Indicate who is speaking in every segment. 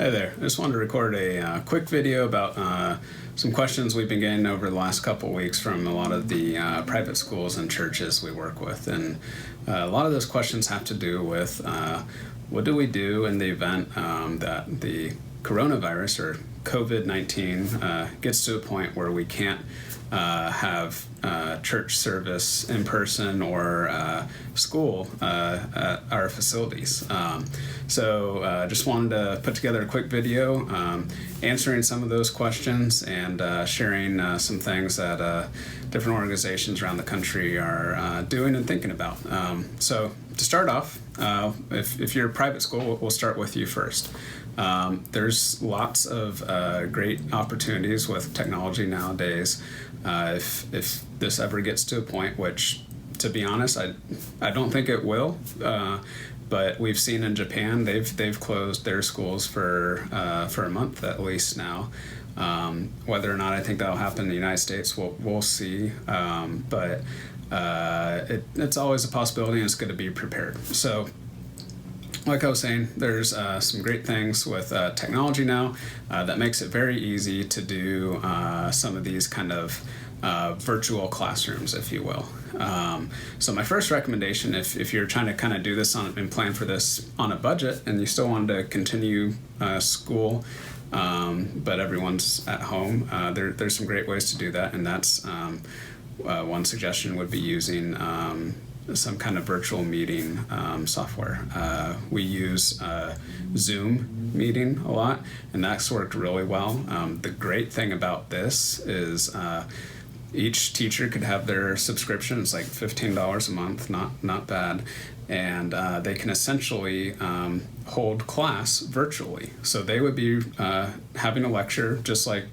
Speaker 1: Hey there. I just wanted to record a quick video about some questions we've been getting over the last couple of weeks from a lot of the private schools and churches we work with. And a lot of those questions have to do with what do we do in the event that the coronavirus or COVID-19 gets to a point where we can't have church service in person or school at our facilities. So just wanted to put together a quick video answering some of those questions and sharing some things that different organizations around the country are doing and thinking about. So to start off, if you're a private school, we'll start with you first. There's lots of great opportunities with technology nowadays. If this ever gets to a point, which, to be honest, I don't think it will, but we've seen in Japan they've closed their schools for a month at least now. Whether or not I think that'll happen in the United States, we'll see. But it's always a possibility, and it's good to be prepared. So, like I was saying, there's some great things with technology now that makes it very easy to do some of these kind of virtual classrooms, if you will. So my first recommendation, if you're trying to kind of do this and plan for this on a budget and you still want to continue school, but everyone's at home, there's some great ways to do that, and that's one suggestion would be using some kind of virtual meeting software. We use Zoom meeting a lot, and that's worked really well. The great thing about this is each teacher could have their subscription. It's like $15 a month, not bad, and they can essentially hold class virtually. So they would be having a lecture just like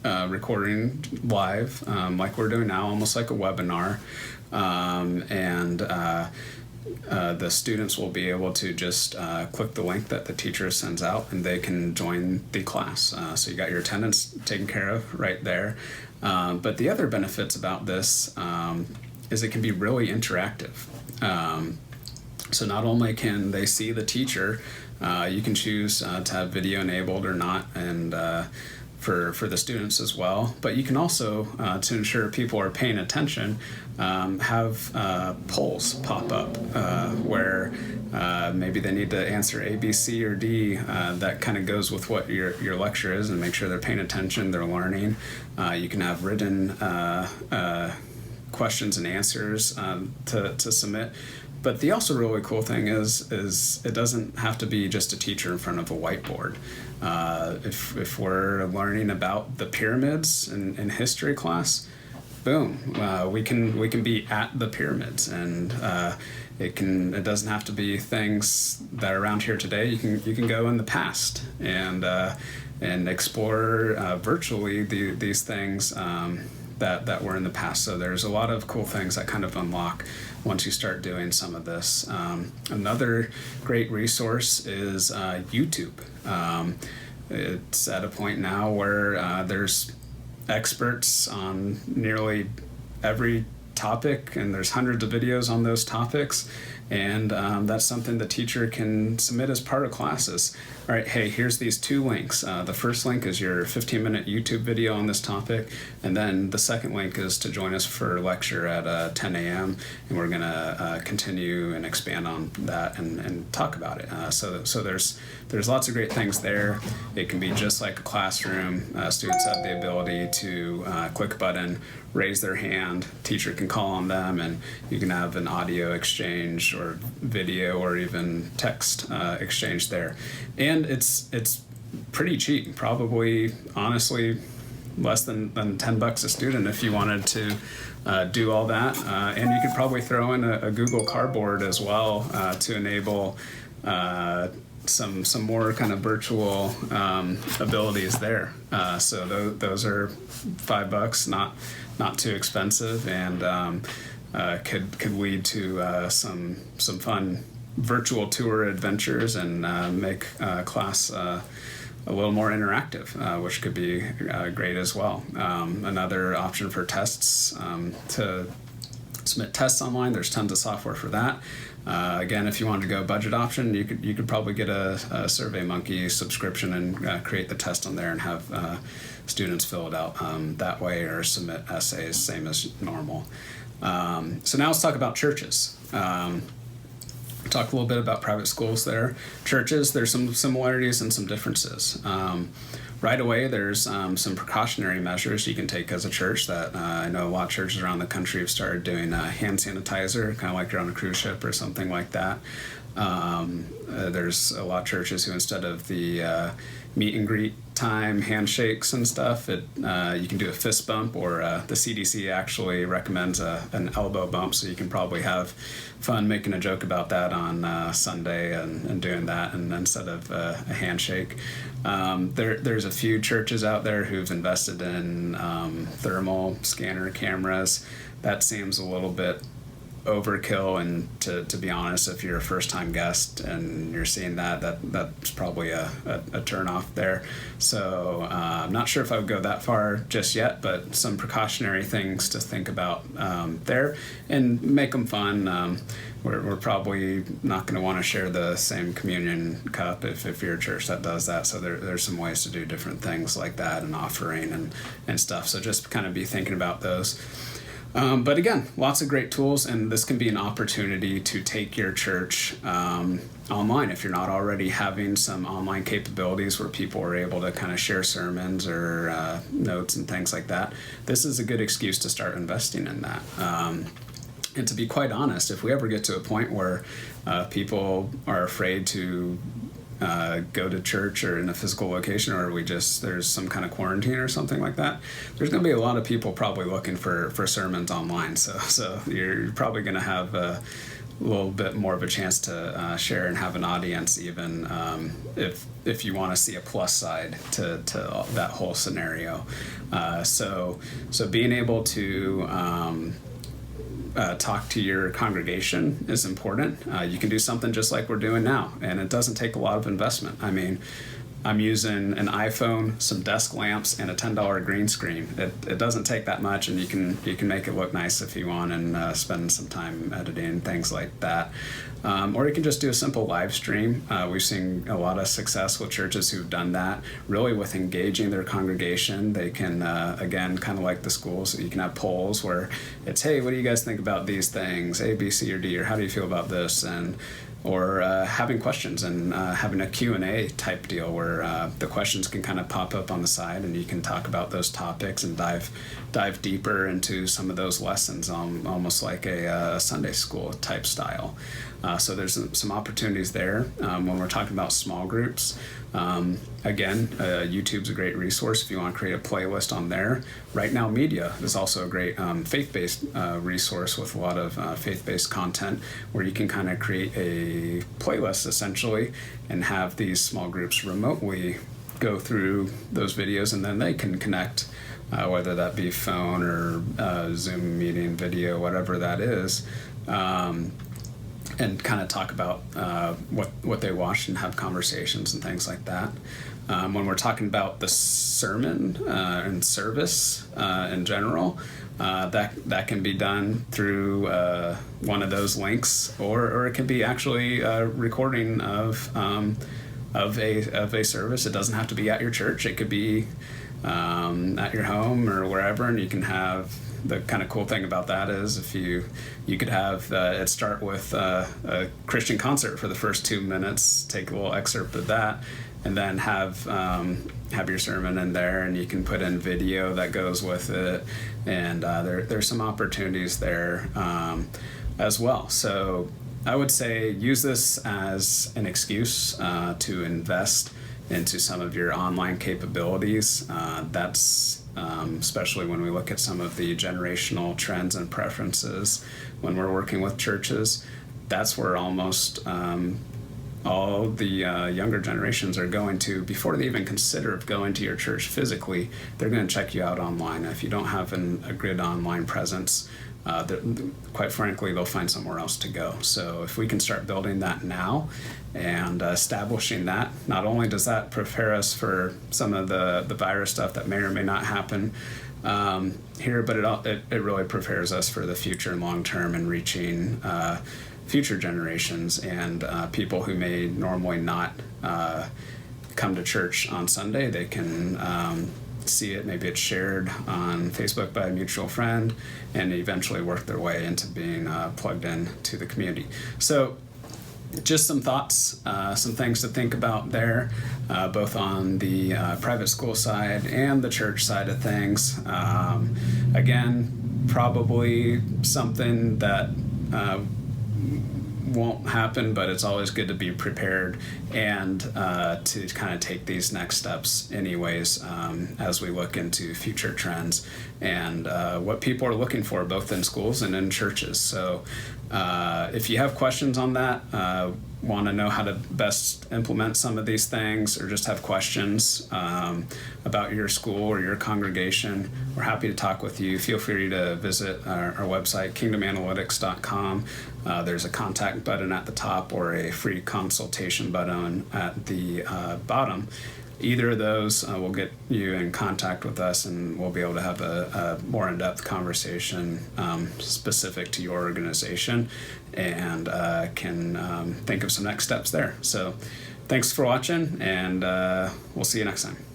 Speaker 1: recording live, like we're doing now, almost like a webinar. The students will be able to just click the link that the teacher sends out, and they can join the class. So you got your attendance taken care of right there. But the other benefits about this is it can be really interactive. So not only can they see the teacher, you can choose to have video enabled or not, and for the students as well. But you can also, to ensure people are paying attention, have polls pop up where maybe they need to answer A, B, C, or D. That kind of goes with what your lecture is, and make sure they're paying attention, they're learning. You can have written questions and answers to submit. But the also really cool thing is it doesn't have to be just a teacher in front of a whiteboard. If we're learning about the pyramids in history class, boom, we can be at the pyramids, and it doesn't have to be things that are around here today. You can go in the past and explore virtually these things that were in the past. So there's a lot of cool things that kind of unlock once you start doing some of this. Another great resource is YouTube. It's at a point now where there's experts on nearly every topic, and there's hundreds of videos on those topics, and that's something the teacher can submit as part of classes. All right, hey, here's these two links. The first link is your 15-minute YouTube video on this topic, and then the second link is to join us for a lecture at 10 a.m., and we're going to continue and expand on that and talk about it. So there's lots of great things there. It can be just like a classroom. Students have the ability to click a button, raise their hand, teacher can call on them, and you can have an audio exchange or video or even text exchange there. And it's pretty cheap, probably, honestly, less than $10 a student if you wanted to do all that. And you could probably throw in a Google Cardboard as well to enable some more kind of virtual abilities there. So those are $5, not too expensive, and could lead to some fun virtual tour adventures and make class a little more interactive, which could be great as well. Another option for tests, to submit tests online. There's tons of software for that. Again, if you wanted to go budget option, you could probably get a SurveyMonkey subscription and create the test on there and have students fill it out that way, or submit essays same as normal. So now let's talk about churches. Talk a little bit about private schools there. Churches, there's some similarities and some differences. Right away, there's some precautionary measures you can take as a church that I know a lot of churches around the country have started doing hand sanitizer, kind of like you're on a cruise ship or something like that. There's a lot of churches who, instead of the meet and greet time handshakes and stuff, you can do a fist bump, or the CDC actually recommends an elbow bump, so you can probably have fun making a joke about that on Sunday and doing that, and instead of a handshake. There's a few churches out there who've invested in thermal scanner cameras. That seems a little bit overkill, and to be honest, if you're a first-time guest and you're seeing that's probably a turn off there. So I'm not sure if I would go that far just yet, but some precautionary things to think about there, and make them fun. We're probably not going to want to share the same communion cup if you're a church that does that. So there's some ways to do different things like that, and offering and stuff. So just kind of be thinking about those. But again, lots of great tools, and this can be an opportunity to take your church online. If you're not already having some online capabilities where people are able to kind of share sermons or notes and things like that, this is a good excuse to start investing in that. And to be quite honest, if we ever get to a point where people are afraid to go to church or in a physical location, or there's some kind of quarantine or something like that, there's going to be a lot of people probably looking for sermons online. So you're probably going to have a little bit more of a chance to share and have an audience, even if you want to see a plus side to that whole scenario. So being able to talk to your congregation is important. You can do something just like we're doing now, and it doesn't take a lot of investment. I mean, I'm using an iPhone, some desk lamps, and a $10 green screen. It doesn't take that much, and you can make it look nice if you want, and spend some time editing, things like that. Or you can just do a simple live stream. We've seen a lot of success with churches who've done that, really with engaging their congregation. They can, again, kind of like the schools, you can have polls where it's, hey, what do you guys think about these things? A, B, C, or D, or how do you feel about this? Or having questions, and having a Q&A type deal where the questions can kind of pop up on the side, and you can talk about those topics and dive deeper into some of those lessons, almost like a Sunday school type style. So there's some opportunities there. When we're talking about small groups, again, YouTube's a great resource if you want to create a playlist on there. Right Now Media is also a great faith-based resource with a lot of faith-based content, where you can kind of create a playlist essentially and have these small groups remotely go through those videos, and then they can connect, whether that be phone or Zoom meeting, video, whatever that is, and kind of talk about what they watched and have conversations and things like that. When we're talking about the sermon and service in general, that can be done through one of those links, or it can be actually a recording of a service. It doesn't have to be at your church. It could be at your home or wherever, and you can have. The kind of cool thing about that is if you could have it start with a Christian concert for the first 2 minutes, take a little excerpt of that, and then have your sermon in there, and you can put in video that goes with it, and there's some opportunities there as well. So I would say use this as an excuse to invest into some of your online capabilities. That's especially when we look at some of the generational trends and preferences when we're working with churches. That's where almost all the younger generations are going to, before they even consider going to your church physically, they're going to check you out online. If you don't have a good online presence, quite frankly, they'll find somewhere else to go. So if we can start building that now and establishing that, not only does that prepare us for some of the virus stuff that may or may not happen here, but it really prepares us for the future and long term, and reaching future generations and people who may normally not come to church on Sunday. They can see it, maybe it's shared on Facebook by a mutual friend, and eventually work their way into being plugged in to the community. So just some thoughts, some things to think about there, both on the private school side and the church side of things. Again, probably something that won't happen, but it's always good to be prepared and to kind of take these next steps anyways, as we look into future trends and what people are looking for both in schools and in churches. So if you have questions on that, want to know how to best implement some of these things, or just have questions about your school or your congregation, we're happy to talk with you. Feel free to visit our website, kingdomanalytics.com. There's a contact button at the top or a free consultation button at the bottom. Either of those will get you in contact with us, and we'll be able to have a more in-depth conversation specific to your organization, and can think of some next steps there. So thanks for watching, and we'll see you next time.